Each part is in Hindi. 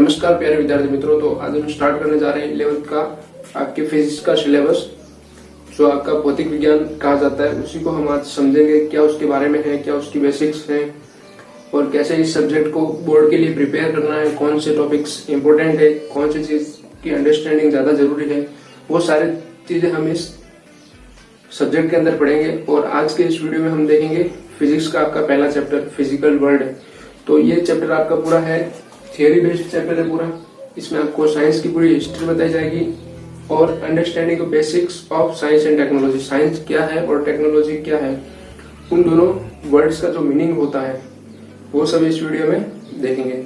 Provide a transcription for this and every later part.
नमस्कार प्यारे विद्यार्थी मित्रों। तो आज हम स्टार्ट करने जा रहे हैं 11th का आपके फिजिक्स का सिलेबस, जो आपका भौतिक विज्ञान कहा जाता है। उसी को हम आज समझेंगे, क्या उसके बारे में है, क्या उसकी बेसिक्स हैं और कैसे इस सब्जेक्ट को बोर्ड के लिए प्रिपेयर करना है, कौन से टॉपिक्स इंपॉर्टेंट है, कौन सी चीज की अंडरस्टैंडिंग ज्यादा जरूरी है, वो सारी चीजें हम इस सब्जेक्ट के अंदर पढ़ेंगे। और आज के इस वीडियो में हम देखेंगे फिजिक्स का आपका पहला चैप्टर फिजिकल वर्ल्ड है। तो ये चैप्टर आपका पूरा है थियरी बेस्ड चैप्टर है पूरा। इसमें आपको साइंस की पूरी हिस्ट्री बताई जाएगी और understanding of basics of science and technology. Science क्या है और टेक्नोलॉजी क्या है, उन दोनों वर्ड्स का जो मीनिंग होता है वो सब इस वीडियो में देखेंगे।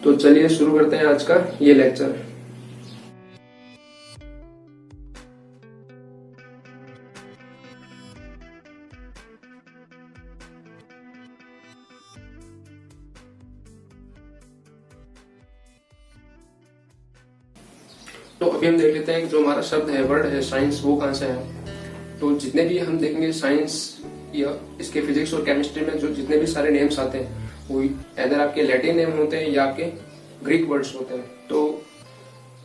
तो चलिए शुरू करते हैं आज का ये लेक्चर। तो अभी हम देख लेते हैं कि जो हमारा शब्द है, वर्ड है साइंस, वो कहाँ से है। तो जितने भी हम देखेंगे साइंस या इसके फिजिक्स और केमिस्ट्री में जो जितने भी सारे नेम्स आते हैं वो इधर आपके लैटिन नेम होते हैं या आपके ग्रीक वर्ड्स होते हैं। तो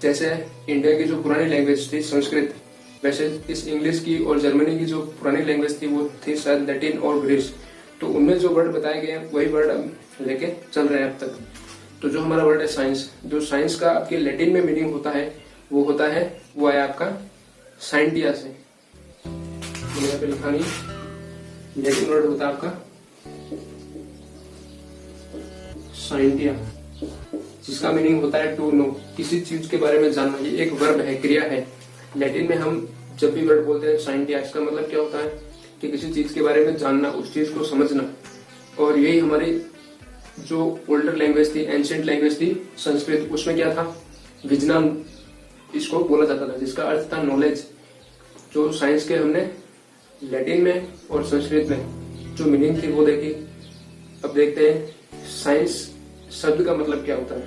जैसे इंडिया की जो पुरानी लैंग्वेज थी संस्कृत, वैसे इस इंग्लिश की और जर्मनी की जो पुरानी लैंग्वेज थी वो थी शायद लैटिन और ग्रीस। तो उनमें जो वर्ड बताए गए हैं वही वर्ड हम लेके चल रहे हैं अब तक। तो जो हमारा वर्ड है साइंस, जो साइंस का आपके लैटिन में मीनिंग होता है वो है आपका साइंटिया से। यहाँ पे लिखा नहीं, लैटिन वर्ड होता है आपका साइंटिया, जिसका मीनिंग होता है टू नो, किसी चीज के बारे में जानना। ये एक वर्ब है, क्रिया है। लैटिन में हम जब भी वर्ड बोलते हैं साइंटिया, इसका मतलब क्या होता है कि किसी चीज के बारे में जानना, उस चीज को समझना। और यही हमारी जो ओल्डर लैंग्वेज थी, एंशिएंट लैंग्वेज थी संस्कृत, उसमें क्या था, विज्ञान इसको बोला जाता था, जिसका अर्थ था नॉलेज। जो साइंस के हमने लैटिन में और संस्कृत में जो मीनिंग थी वो देखी। अब देखते हैं साइंस शब्द का मतलब क्या होता है।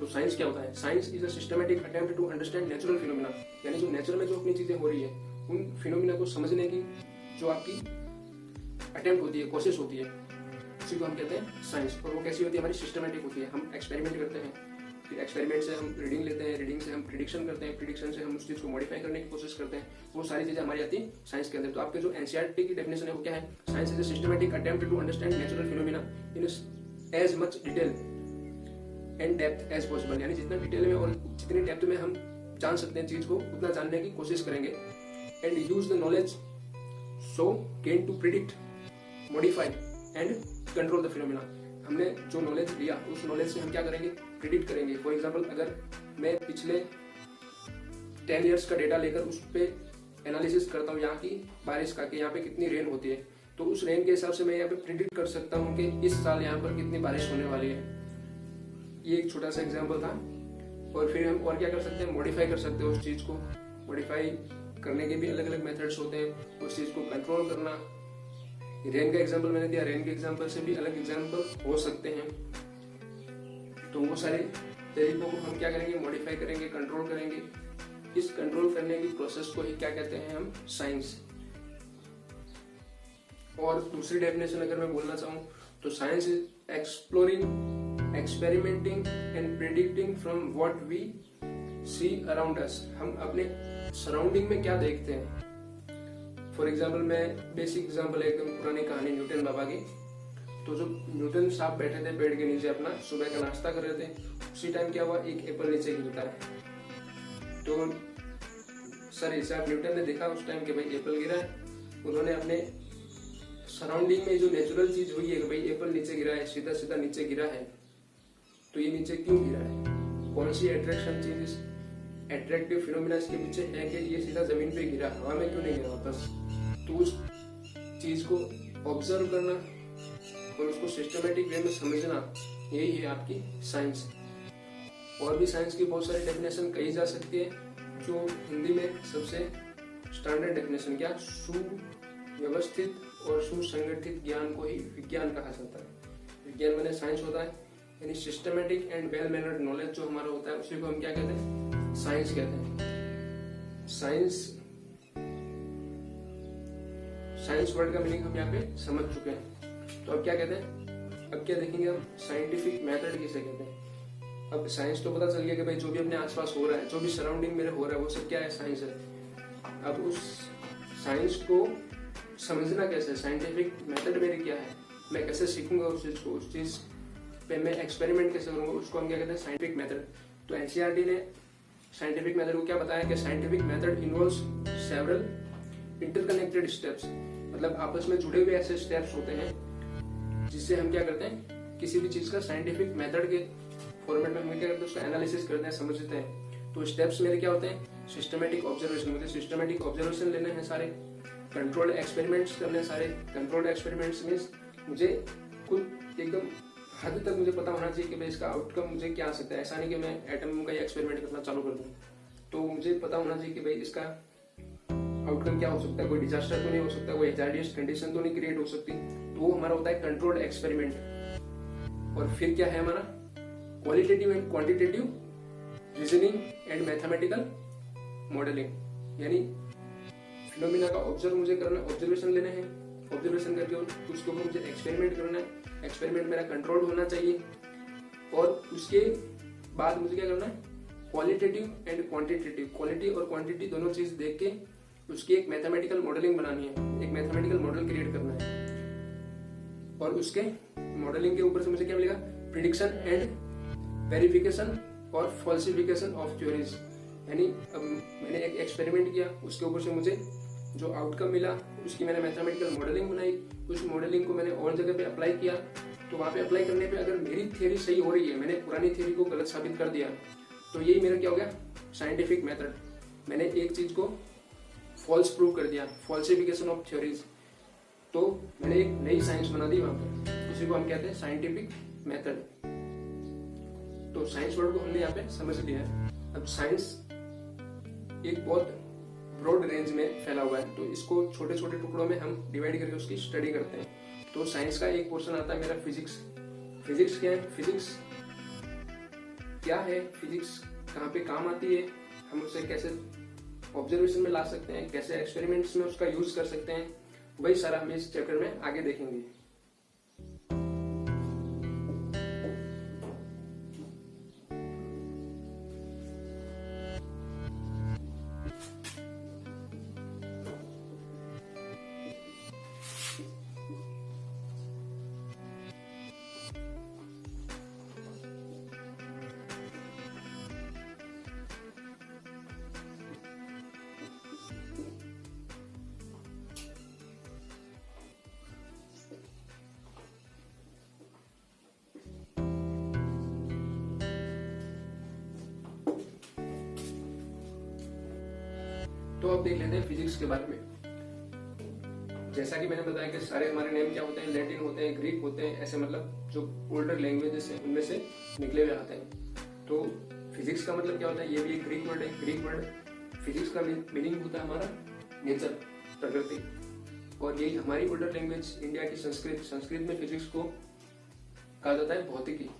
तो साइंस क्या होता है? Science is a systematic attempt to understand natural phenomena, यानी जो नेचर में जो अपनी चीजें हो रही है उन फिनोमिना को समझने की जो आपकी अटेम्प्ट होती है, कोशिश होती है, उसी को हम कहते हैं साइंस। और वो कैसी होती है? हमारी सिस्टमैटिक होती है। हम एक्सपेरिमेंट करते हैं, फिर एक्सपेरिमेंट से हम रीडिंग लेते हैं, रीडिंग से हम प्रिडिक्शन करते हैं, प्रिडिक्शन से हम उस चीज को मॉडिफाई करने की कोशिश करते हैं। वो सारी चीजें हमारी आती है साइंस के अंदर। तो आपके जो एनसीईआरटी की डेफिनेशन है वो क्या है? Science is a systematic attempt to understand natural phenomena in as much detail and depth as possible, यानी जितना डिटेल में और जितनी डेप्थ में हम जान सकते हैं चीज को, उतना जानने की कोशिश करेंगे। And use the knowledge so gain to predict, modify and control the phenomena. हमने जो नॉलेज लिया उस नॉलेज से हम क्या करेंगे? प्रिडिक्ट करेंगे। फॉर एग्जांपल, अगर मैं पिछले 10 इयर्स का डेटा लेकर उस पर एनालिसिस करता हूँ यहाँ की बारिश का, कि यहाँ पे कितनी रेन होती है, तो उस रेन के हिसाब से मैं यहाँ पे प्रिडिक्ट कर सकता हूँ कि इस साल यहाँ पर कितनी बारिश होने वाली है। ये एक छोटा सा एग्जाम्पल था। और फिर हम और क्या कर सकते हैं? मॉडिफाई कर सकते हैं उस चीज को। मॉडिफाई करने के भी अलग अलग मेथड्स होते हैं, उस चीज को कंट्रोल करना। रेन का एग्जांपल मैंने दिया, रेन के एग्जांपल से भी अलग एग्जांपल हो सकते हैं। तो वो सारे तरीकों को हम क्या करेंगे? मॉडिफाई करेंगे, कंट्रोल करेंगे। इस कंट्रोल करने की प्रोसेस को ही क्या कहते हैं हम? साइंस। और दूसरी डेफिनेशन अगर मैं बोलना चाहूँ तो science is exploring, experimenting and predicting from what we see around us. हम अपने सराउंडिंग में क्या देखते हैं। फॉर एग्जाम्पल, मैं बेसिक एग्जाम्पल एकदम पुरानी कहानी न्यूटन बाबा की। तो जो न्यूटन साहब बैठे थे पेड़ के नीचे, अपना सुबह का नाश्ता कर रहे थे, उसी टाइम क्या हुआ, एक एप्पल नीचे गिरता है। तो सर हिसाब न्यूटन ने देखा उस टाइम कि भाई एप्पल गिरा है। उन्होंने अपने सराउंडिंग में जो नेचुरल चीज हुई है कि भाई एप्पल नीचे गिरा है, सीधा सीधा नीचे गिरा है, तो ये नीचे क्यों गिरा है, कौन सी अट्रैक्शन चीज, एट्रैक्टिव फिनोमिना इसके पीछे है कि ये सीधा जमीन पे गिरा, हवा में क्यों नहीं गिरा वापस। तो उस चीज को ऑब्जर्व करना और उसको सिस्टमैटिक वे में समझना, यही है आपकी साइंस। और भी साइंस की बहुत सारी डेफिनेशन कही जा सकती है। जो हिंदी में सबसे स्टैंडर्ड डेफिनेशन क्या? सुव्यवस्थित और सुसंगठित ज्ञान को ही विज्ञान कहा जाता है। विज्ञान माने साइंस होता है, यानी systematic and well mannered knowledge जो हमारा होता है उसी को हम क्या कहते हैं? साइंस कहते हैं। साइंस वर्ड का मीनिंग हम यहाँ पे समझ चुके हैं। तो अब क्या कहते हैं? अब क्या देखेंगे हम? साइंटिफिक मेथड किसे कहते हैं। अब साइंस तो पता चल गया कि भाई जो भी अपने आसपास हो रहा है, जो भी सराउंडिंग मेरे हो रहा है, वो सब क्या है, साइंस है। अब उस साइंस को समझना कैसे, साइंटिफिक मेथड मेरी क्या है, मैं कैसे सीखूंगा उस चीज को, उस चीज पे मैं एक्सपेरिमेंट कैसे करूंगा, उसको हम क्या कहते हैं, साइंटिफिक मेथड। तो एनसीईआरटी ने साइंटिफिक मेथड को क्या बताया कि scientific method involves several interconnected steps, मतलब आपस में जुड़े हुए ऐसे स्टेप्स होते हैं जिससे हम क्या करते हैं, किसी भी चीज का साइंटिफिक मेथड के फॉर्मेट में हम क्या करते हैं, उसका एनालिसिस करते हैं, समझते हैं। तो स्टेप्स मेरे क्या होते हैं, सिस्टमेटिक ऑब्जर्वेशन, मुझे सिस्टमेटिक ऑब्जर्वेशन लेने हैं सारे, कंट्रोल्ड एक्सपेरिमेंट्स करने हैं सारे। कंट्रोल्ड एक्सपेरिमेंट्स मींस मुझे खुद एकदम हद तक मुझे पता होना चाहिए कि भाई इसका आउटकम मुझे क्या आ सकता है। ऐसा नहीं कि मैं एटम का ही एक्सपेरिमेंट करना चालू कर दूं, तो मुझे पता होना चाहिए कि भाई इसका आउटकम क्या हो सकता है, कोई डिजास्टर तो नहीं हो सकता, कोई हैजार्डियस कंडीशन तो नहीं क्रिएट हो सकती। तो वो हमारा होता है कंट्रोल्ड एक्सपेरिमेंट। और फिर क्या है हमारा, qualitative and quantitative reasoning and mathematical modelling, यानी फिनोमिना का ऑब्जर्व मुझे करना, ऑब्जर्वेशन लेने हैं, ऑब्जर्वेशन करके उसके ऊपर मुझे एक्सपेरिमेंट करना है, एक्सपेरिमेंट मेरा कंट्रोल होना चाहिए। और उसके बाद मुझे क्या करना है, क्वालिटेटिव एंड क्वांटिटेटिव, क्वालिटी और क्वांटिटी दोनों चीज देख के उसकी एक मैथमेटिकल मॉडलिंग बनानी है, एक मैथमेटिकल मॉडल क्रिएट करना है। और उसके मॉडलिंग के ऊपर से मुझे क्या मिलेगा, प्रिडिक्शन एंड वेरिफिकेशन और फॉल्सिफिकेशन ऑफ थ्योरीज, यानी अब मैंने एक एक्सपेरिमेंट किया, उसके ऊपर से मुझे जो आउटकम मिला उसकी मैंने मैथमेटिकल मॉडलिंग बनाई, उस मॉडलिंग को मैंने और जगह पे अप्लाई किया। तो वहां पे अप्लाई करने पे अगर मेरी थ्योरी सही हो रही है, मैंने पुरानी थ्योरी को गलत साबित कर दिया, तो यही मेरा क्या हो गया, साइंटिफिक मेथड। मैंने एक चीज को फॉल्स प्रूव कर दिया, फॉल्सिफिकेशन ऑफ थ्योरीज, तो मैंने एक नई साइंस बना दी वहां पर, उसी को हम कहते हैं साइंटिफिक मेथड। तो साइंस वर्ड को हमने यहाँ पे समझ लिया है। अब साइंस एक बहुत ब्रॉड रेंज में फैला हुआ है, तो इसको छोटे छोटे टुकड़ों में हम डिवाइड करके उसकी स्टडी करते हैं। तो साइंस का एक पोर्शन आता है मेरा फिजिक्स। फिजिक्स क्या है, फिजिक्स क्या है, फिजिक्स कहाँ पे काम आती है, हम उसे कैसे ऑब्जर्वेशन में ला सकते हैं, कैसे एक्सपेरिमेंट्स में उसका यूज कर सकते हैं, वही सारा हम इस चैप्टर में आगे देखेंगे। तो अब देख लेते हैं फिजिक्स के बारे में। जैसा कि मैंने बताया कि सारे हमारे नेम क्या होते हैं, लैटिन होते हैं, ग्रीक होते हैं, ऐसे मतलब जो ओल्डर लैंग्वेजेस हैं उनमें से निकले हुए आते हैं। तो फिजिक्स का मतलब क्या होता है, ये भी एक ग्रीक वर्ड है। ग्रीक वर्ड फिजिक्स का मीनिंग होता है हमारा नेचर, प्रकृति। और यही हमारी ओल्डर लैंग्वेज इंडिया की संस्कृत, संस्कृत में फिजिक्स को कहा जाता है भौतिकी।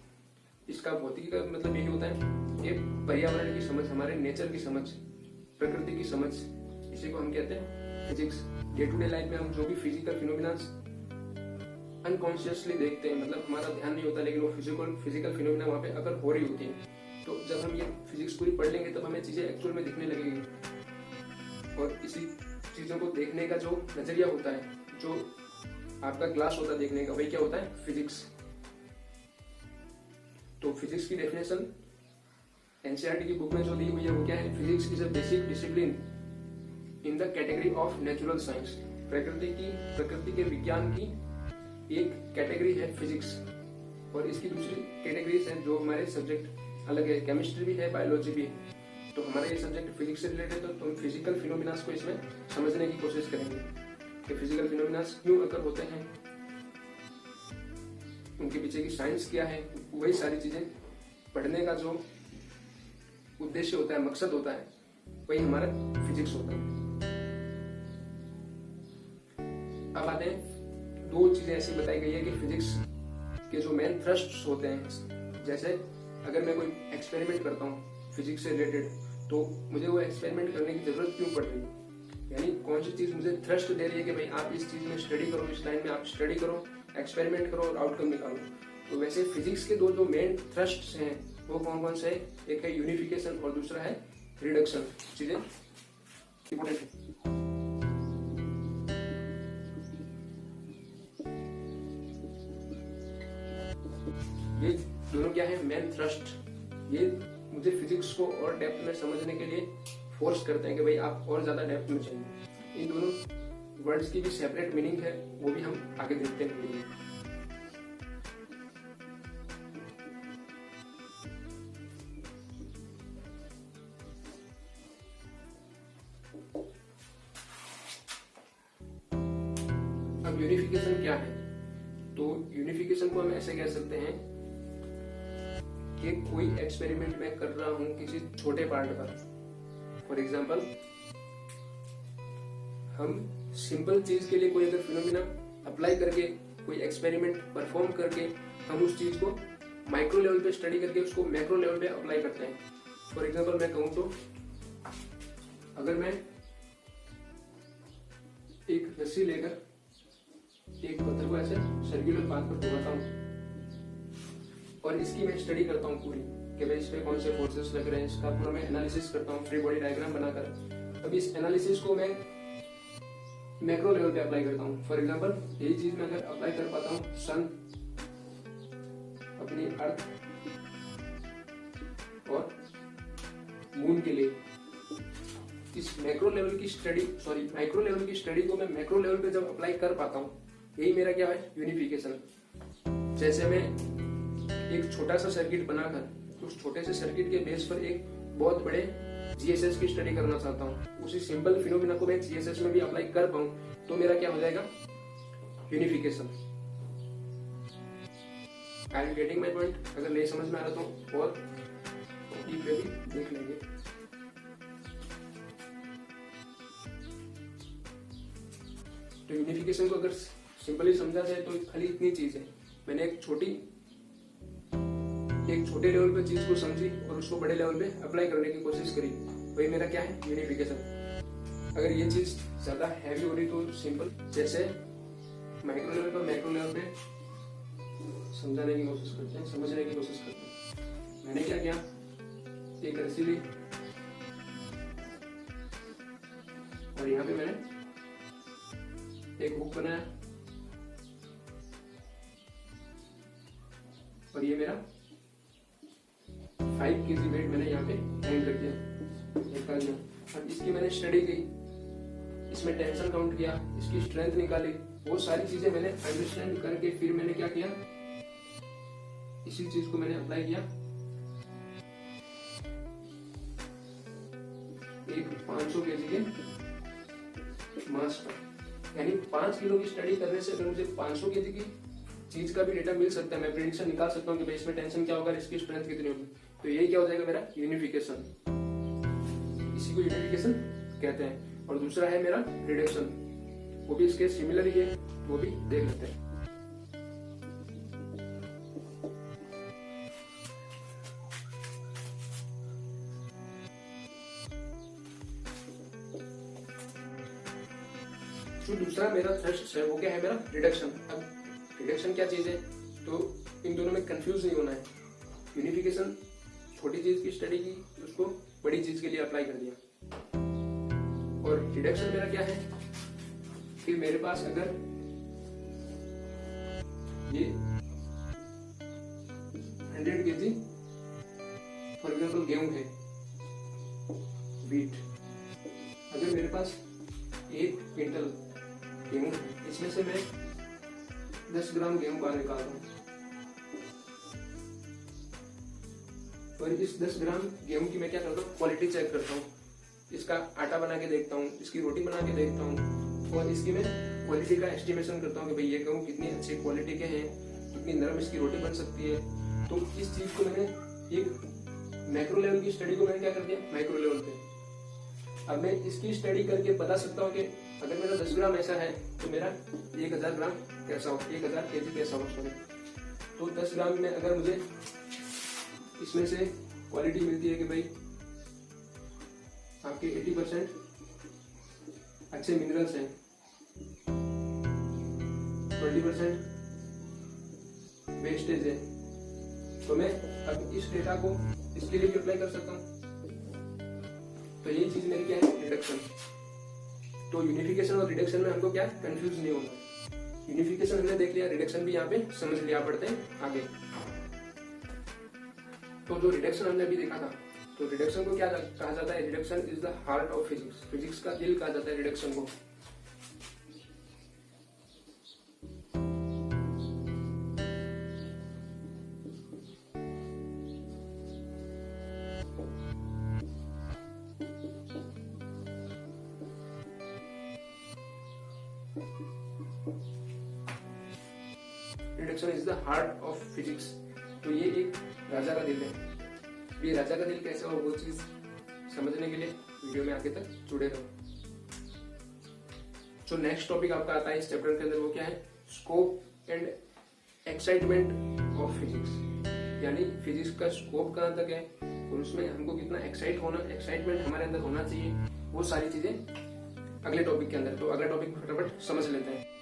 इसका भौतिकी का मतलब यही होता है कि पर्यावरण की समझ, हमारे नेचर की समझ, प्रकृति की समझ, इसी को हम कहते हैं physics. Day to day life में हम जो भी फिजिकल फिनोमिनास अनकॉन्शियसली देखते हैं, मतलब हमारा ध्यान नहीं होता, लेकिन वो फिजिकल फिनोमिना वहां पे अगर हो रही होती है, तो जब हम ये फिजिक्स पूरी पढ़ लेंगे तब हमें चीजें एक्चुअल में दिखने लगेगी। और इसी चीजों को देखने का जो नजरिया होता है, जो आपका ग्लास होता है देखने का, वही क्या होता है, फिजिक्स। तो फिजिक्स की डेफिनेशन एनसीईआरटी की बुक में जो दी हुई है वो क्या है, physics is a basic discipline in the category of natural science. प्रकृति के विज्ञान की एक कैटेगरी है फिजिक्स। और इसकी दूसरी कैटेगरीज है जो हमारे सब्जेक्ट अलग है, केमिस्ट्री भी है, बायोलॉजी भी है। तो हमारा ये सब्जेक्ट फिजिक्स से रिलेटेड है, तो हम फिजिकल फिनोमिनास को इसमें समझने की कोशिश करेंगे कि फिजिकल फिनोमिनास क्यों अकर होते हैं, उनके पीछे की साइंस क्या है, वही सारी चीजें पढ़ने का जो उद्देश्य होता है, मकसद होता है, वही हमारा फिजिक्स होता है। अब आते हैं, दो चीजें ऐसी बताई गई है कि फिजिक्स के जो मेन थ्रस्ट्स होते हैं, जैसे अगर मैं कोई एक्सपेरिमेंट करता हूँ फिजिक्स से रिलेटेड, तो मुझे वो एक्सपेरिमेंट करने की जरूरत क्यों पड़ रही है, यानी कौन सी चीज मुझे थ्रस्ट दे रही है कि भाई आप इस चीज में स्टडी करो, इस लाइन में आप स्टडी करो, एक्सपेरिमेंट करो और आउटकम निकालो। तो वैसे फिजिक्स के दो जो मेन थ्रस्ट्स हैं वो कौन कौन से है? एक है यूनिफिकेशन और दूसरा है रिडक्शन। चीजें इंपॉर्टेंट है। ये दोनों क्या है? Main thrust. ये मुझे फिजिक्स को और डेप्थ में समझने के लिए फोर्स करते हैं कि भाई आप और ज्यादा डेप्थ में चाहिए। इन दोनों वर्ड्स की भी सेपरेट मीनिंग है, वो भी हम आगे देखते हैं। अब यूनिफिकेशन क्या है? तो यूनिफिकेशन को हम ऐसे कह सकते हैं कि कोई एक्सपेरिमेंट मैं कर रहा हूं किसी छोटे पार्ट पर। फॉर एग्जाम्पल, हम सिंपल चीज के लिए कोई अगर फिनोमिना अप्लाई करके, कोई एक्सपेरिमेंट परफॉर्म करके, हम उस चीज को माइक्रो लेवल पे स्टडी करके उसको मैक्रो लेवल पे अप्लाई करते हैं। फॉर एग्जाम्पल मैं कहूं तो, अगर मैं एक रस्सी लेकर एक पत्थर को ऐसे सर्कुलर पाथ पर घुमाता हूं और इसकी मैं स्टडी करता हूं पूरी कि भाई इस पे कौन से फोर्सेस लग रहे हैं, इसका पूरा मैं एनालिसिस करता हूं फ्री बॉडी डायग्राम बनाकर। अब इस एनालिसिस को मैं मैक्रो लेवल पे अप्लाई करता हूं। फॉर एग्जांपल, यही चीज मैं अगर अप्लाई कर पाता हूं सन, अपनी अर्थ और मून के लिए, इस मैक्रो लेवल की स्टडी, माइक्रो लेवल की स्टडी को मैं मैक्रो लेवल पे जब अप्लाई कर पाता हूं, यही मेरा क्या है? यूनिफिकेशन। जैसे मैं एक छोटा सा सर्किट बनाकर उस छोटे से सर्किट के बेस पर एक बहुत बड़े जीएसएस की स्टडी करना चाहता हूँ, उसी सिंपल फिनोमिना को मैं जीएसएस में भी अप्लाई कर पाऊं, तो मेरा क्या हो जाएगा? Unification. I am getting my point? अगर नहीं समझ में आ रहा तो और डीप में भी देख लेंगे। तो यूनिफिकेशन को अगर सिंपली समझा जाए तो खाली इतनी चीज है। मैंने एक छोटे लेवल पे चीज को समझी और उसको बड़े लेवल पे अप्लाई करने की कोशिश करी, वही मेरा क्या है? यूनिफिकेशन। अगर ये चीज ज्यादा हैवी हो रही तो सिंपल, जैसे माइक्रो लेवल पर मैक्रो लेवल पे समझाने की कोशिश करते हैं, समझने की कोशिश करते हैं। मैंने क्या किया? एक रस्सी ली और यहाँ पे मैंने एक हुक बनाया और ये मेरा 5 kg वेट मैंने यहाँ पे हैंग कर दिया। अब इसकी मैंने स्टडी की, इसमें टेंशन काउंट किया, इसकी स्ट्रेंथ निकाली, वो सारी चीजें मैंने अंडरस्टैंड करके फिर मैंने क्या किया? इसी चीज को मैंने अप्लाई किया एक 500 kg के मास पर। यानी 5 किलो की स्टडी करने से अगर मुझे 500 kg की चीज का भी डेटा मिल सकता है, मैं प्रेडिक्शन निकाल सकता हूँ कि भाई इसमें टेंशन क्या होगा, इसकी स्ट्रेंथ कितनी होगी, तो यही क्या हो जाएगा? मेरा यूनिफिकेशन। इसी को यूनिफिकेशन कहते हैं। और दूसरा है मेरा रिडक्शन, वो भी इसके सिमिलर ही है, वो भी देख लेते हैं। जो दूसरा मेरा थ्रस्ट है वो क्या है? मेरा रिडक्शन। अब रिडक्शन क्या चीज है? तो इन दोनों में कंफ्यूज नहीं होना है। यूनिफिकेशन छोटी चीज की स्टडी की, उसको बड़ी चीज के लिए अप्लाई कर दिया। और रिडक्शन मेरा क्या है कि मेरे पास अगर ये 100 kg फॉर एग्जाम्पल गेहूं है, व्हीट, अगर मेरे पास 1 क्विंटल गेहूं है, इसमें से मैं 10 ग्राम गेहूं बाहर निकालता हूं और इस 10 ग्राम गेहूं की मैं क्या करता हूँ? क्वालिटी चेक करता हूँ। इसका आटा बना के देखता हूँ, इसकी रोटी बना के देखता हूँ और इसकी मैं क्वालिटी का एस्टिमेशन करता हूँ कि भाई ये गेहूं कितनी अच्छी क्वालिटी के हैं, कितनी नरम इसकी रोटी बन सकती है। तो इस चीज को मैंने एक मैक्रो लेवल की स्टडी को मैंने क्या कर दिया? माइक्रो लेवल पे। अब मैं इसकी स्टडी करके बता सकता हूँ कि अगर मेरा 10 ग्राम ऐसा है तो मेरा 1000 ग्राम कैसा हो, 1000 kg कैसा हो, सॉरी। तो 10 ग्राम में अगर मुझे इसमें से क्वालिटी मिलती है कि भाई आपके 80% अच्छे मिनरल्स हैं, 20% वेस्टेज है, तो मैं अब इस डेटा को इसके लिए भी अप्लाई कर सकता हूँ। तो ये चीज मेरी क्या है, रिडक्शन। तो यूनिफिकेशन और रिडक्शन में हमको क्या कंफ्यूज नहीं होना। यूनिफिकेशन हमने देख लिया, रिडक्शन भी यहाँ पे समझ लिया, पढ़ते हैं आगे। तो जो रिडक्शन हमने अभी देखा था, तो रिडक्शन को क्या कहा जाता है, reduction is the heart of physics, physics का दिल कहा जाता है रिडक्शन को। Reduction is the heart of physics. तो ये एक राजा का दिल है। ये राजा का दिल कैसे हो, वो चीज समझने के लिए वीडियो में आगे तक जुड़े रहो। जो नेक्स्ट टॉपिक आपका आता है इस चैप्टर के अंदर, वो क्या है, scope and excitement of physics. यानी फिजिक्स का स्कोप कहां तक है और उसमें हमको कितना एक्साइटमेंट हमारे अंदर होना चाहिए, वो सारी चीजें अगले टॉपिक के अंदर। तो अगला टॉपिक फटाफट समझ लेते हैं।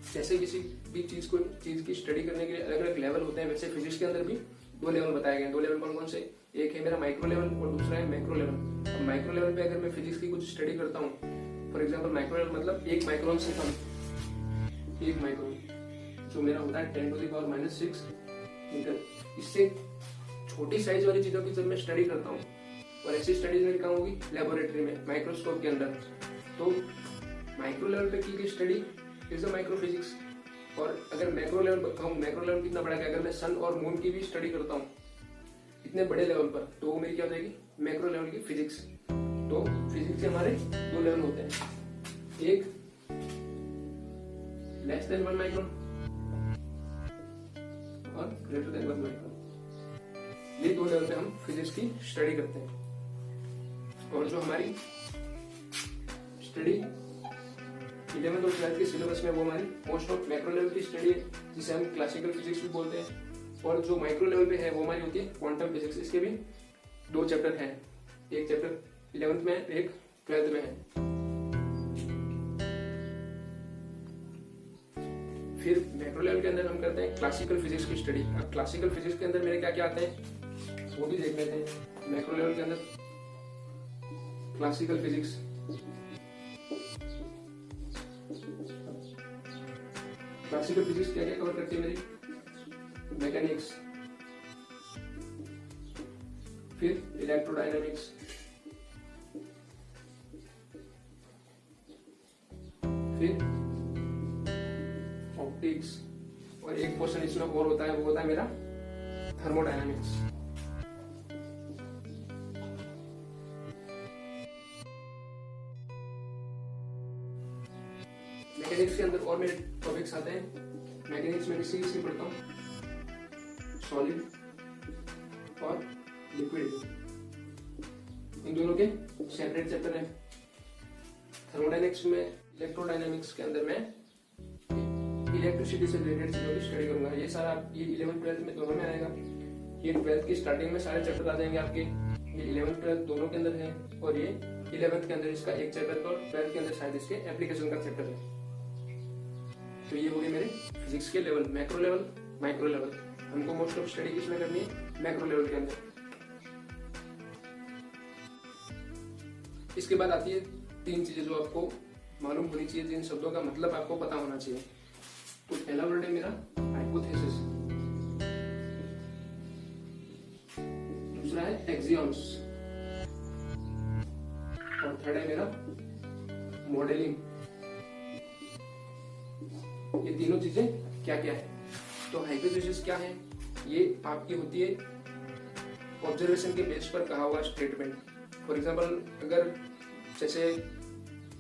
जैसे किसी भी चीज की स्टडी करने के लिए अलग अलग लेवल होते हैं, वैसे फिजिक्स के अंदर भी दो लेवल बताए गए। दो लेवल कौन कौन से, एक है मेरा माइक्रो लेवल और दूसरा है मैक्रो लेवल। अब माइक्रो लेवल पे अगर मैं फिजिक्स की कुछ स्टडी करता हूँ, फॉर एग्जाम्पल माइक्रो लेवल मतलब 1 माइक्रोन से कम, 1 माइक्रोन जो मेरा होता है 10⁻⁻⁶ मीटर। इससे छोटी साइज वाली चीजों की जब मैं स्टडी करता हूँ, और ऐसी स्टडीज मेरी कहाँ होगी, लेबोरेटरी में, माइक्रोस्कोप के अंदर। तो माइक्रो लेवल पे की गई study is the micro physics. और अगर मैक्रो लेवल कितना बड़ा है, अगर मैं सन और मून की भी स्टडी करता हूँ इतने बड़े लेवल पर, तो वो मेरी क्या हो जाएगी, मैक्रो लेवल की फिजिक्स। तो फिजिक्स के हमारे दो लेवल होते हैं, एक लेस देन 1 माइक्रोन और ग्रेटर देन 1 माइक्रोन। ये दो लेवल पे हम फिजिक्स की स्टडी करते हैं। और जो हमारी स्टडी 11th और 12th के सिलेबस में, वो हमारी मोस्ट ऑफ मैक्रो लेवल की स्टडी है, जिसे हम क्लासिकल फिजिक्स भी बोलते हैं। और जो माइक्रो लेवल पे है वो हमारी होती है क्वांटम फिजिक्स। इसके भी 2 चैप्टर हैं, एक चैप्टर 11th में, एक 12th में है। फिर मैक्रो लेवल के अंदर हम करते हैं क्लासिकल फिजिक्स की स्टडी। अब क्लासिकल फिजिक्स के अंदर मेरे क्या क्या आते हैं वो भी देख लेते हैं। मैक्रो लेवल के अंदर क्लासिकल फिजिक्स, क्लासिकल फिजिक्स क्या क्या कवर करती है मेरी, मैकेनिक्स, फिर इलेक्ट्रोडायनामिक्स, फिर ऑप्टिक्स, और एक पोर्शन इसमें और होता है, वो होता है मेरा थर्मोडायनामिक्स। मैकेनिक्स के अंदर और मेरे टॉपिक्स आते हैं। मैकेनिक्स में किसी पढ़ता हूँ, सॉलिड और लिक्विड, इन दोनों के सेपरेट चैप्टर है। थर्मोडायनेमिक्स में, इलेक्ट्रोडायनामिक्स के अंदर मैं इलेक्ट्रिसिटी से रिलेटेड चीजों की स्टडी करूंगा। ये सारा ये 11th 12th में दोनों में आएगा। ये 12th की स्टार्टिंग में सारे चैप्टर आ जाएंगे आपके, ये 11th 12th दोनों के अंदर है, और ये 11th के अंदर इसका एक चैप्टर और 12th के अंदर शायद इसके एप्लीकेशन का चैप्टर है। तो ये हो गए मेरे फिजिक्स के level, macro level, micro level. हमको मोस्ट ऑफ स्टडी किसमें करनी है, मैक्रो लेवल के अंदर। इसके बाद आती है 3 चीजें जो आपको मालूम होनी चाहिए, जिन शब्दों का मतलब आपको पता होना चाहिए। तो पहला वर्ड है मेरा हाइपोथेसिस, दूसरा है एक्सियम्स, और थर्ड है मेरा मॉडलिंग। ये तीनों चीजें क्या क्या है। तो हाइपोथेसिस क्या है, ये आपकी होती है ऑब्जर्वेशन के बेस पर कहा हुआ स्टेटमेंट। फॉर एग्जाम्पल, अगर जैसे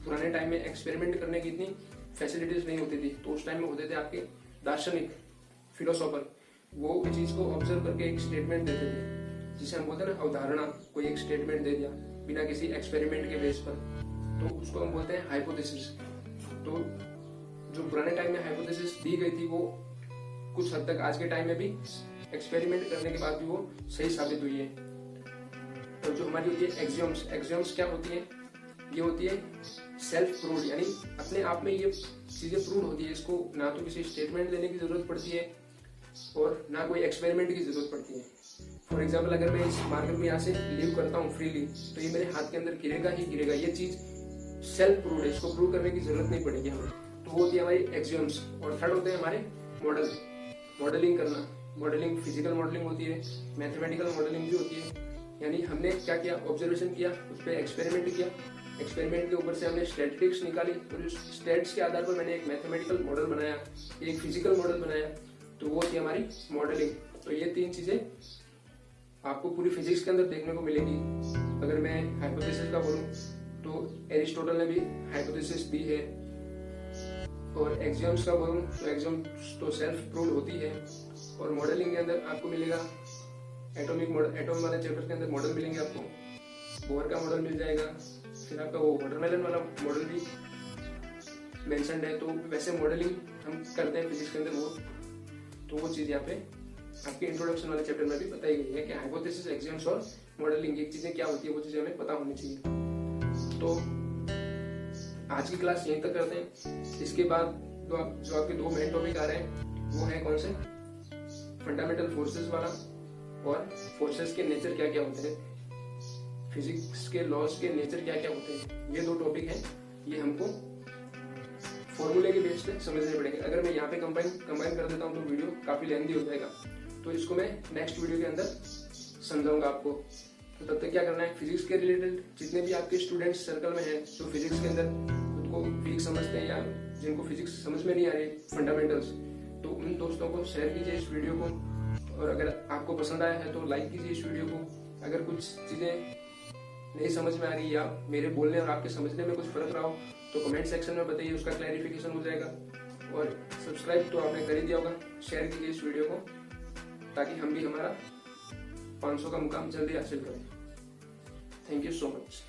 पुराने टाइम में एक्सपेरिमेंट करने की इतनी फैसिलिटीज नहीं होती थी, तो उस टाइम में होते थे आपके दार्शनिक, फिलोसोफर, वो चीज को ऑब्जर्व करके एक स्टेटमेंट देते थे, जिसे हम बोलते हैं ना अवधारणा। कोई एक स्टेटमेंट दे दिया बिना किसी एक्सपेरिमेंट के बेस पर, तो उसको हम बोलते हैं हाइपोथेसिस। तो जो पुराने टाइम में हाइपोथेसिस दी गई थी, वो कुछ हद तक आज के टाइम में भी एक्सपेरिमेंट करने के बाद भी वो सही साबित हुई है। और जो हमारी होती है एक्सियोम्स, एक्सियोम्स क्या होती है, ये होती है सेल्फ प्रूव्ड, यानी अपने आप में ये चीजें प्रूव होती है। इसको ना तो किसी स्टेटमेंट देने की जरूरत पड़ती है और ना कोई एक्सपेरिमेंट की जरूरत पड़ती है। फॉर एग्जाम्पल, अगर मैं इस मार्केट में यहाँ से लीव करता हूँ फ्रीली, तो ये मेरे हाथ के अंदर गिरेगा ही गिरेगा। ये चीज सेल्फ प्रूव्ड है, इसको प्रूव करने की जरूरत नहीं पड़ेगी हमें। तो वो होती है हमारी एक्सियोम्स। और थर्ड होते हैं हमारे मॉडल, मॉडलिंग करना। मॉडलिंग फिजिकल मॉडलिंग होती है, मैथमेटिकल मॉडलिंग भी होती है। यानी हमने क्या किया, ऑब्जर्वेशन किया, उस पर एक्सपेरिमेंट किया, एक्सपेरिमेंट के ऊपर से हमने स्टैटिस्टिक्स निकाली और उस स्टैट्स के आधार पर मैंने एक मैथमेटिकल मॉडल बनाया, एक फिजिकल मॉडल बनाया। तो वो थी हमारी मॉडलिंग। तो ये तीन चीजें आपको पूरी फिजिक्स के अंदर देखने को मिलेगी। अगर मैं हाइपोथेसिस का बोलूं तो एरिस्टोटल ने भी हाइपोथेसिस दी है, और एक्सियोम्स का बोलूं तो एक्सियोम्स तो सेल्फ प्रूव्ड होती है। और मॉडलिंग के अंदर आपको मिलेगा एटॉमिक मॉडल, एटॉम वाले चैप्टर के अंदर मॉडल मिलेंगे आपको, बोर का मॉडल मिल जाएगा, फिर आपका वो वाटरमेलन वाला मॉडल भी मेंशन्ड है। तो वैसे मॉडलिंग हम करते हैं फिजिक्स के अंदर वो चीज यहाँ पे आपके इंट्रोडक्शन वाले चैप्टर में भी बताई गई है कि हाइपोथेसिस, एक्सियोम्स और मॉडलिंग ये चीजें क्या होती है, वो चीजें हमें पता होनी चाहिए। तो आज की क्लास यहीं तक करते हैं। इसके बाद जो आपके दो मेन टॉपिक आ रहे हैं वो है कौन से, फंडामेंटल फोर्सेस वाला और फोर्सेस के नेचर क्या क्या होते हैं, फिजिक्स के लॉज के नेचर क्या क्या होते हैं। ये दो टॉपिक हैं, ये हमको फॉर्मूले के बेस पे समझने पड़ेंगे। अगर मैं यहाँ पे कंबाइन कर देता हूँ तो वीडियो काफी लेंथी हो जाएगा, तो इसको मैं नेक्स्ट वीडियो के अंदर समझाऊंगा आपको। तो तब तक क्या करना है, फिजिक्स के रिलेटेड जितने भी आपके स्टूडेंट्स सर्कल में हैं जो फिजिक्स के अंदर खुद को वीक समझते हैं या जिनको फिजिक्स समझ में नहीं आ रही फंडामेंटल्स, तो उन दोस्तों को शेयर कीजिए इस वीडियो को। और अगर आपको पसंद आया है तो लाइक कीजिए इस वीडियो को। अगर कुछ चीजें नहीं समझ में आ रही या मेरे बोलने और आपके समझने में कुछ फर्क रहा हो तो कमेंट सेक्शन में बताइए, उसका क्लैरिफिकेशन हो जाएगा। और सब्सक्राइब तो आपने कर ही दिया होगा, शेयर कीजिए इस वीडियो को ताकि हम भी हमारा 500 का मुकाम जल्दी हासिल करें। Thank you so much.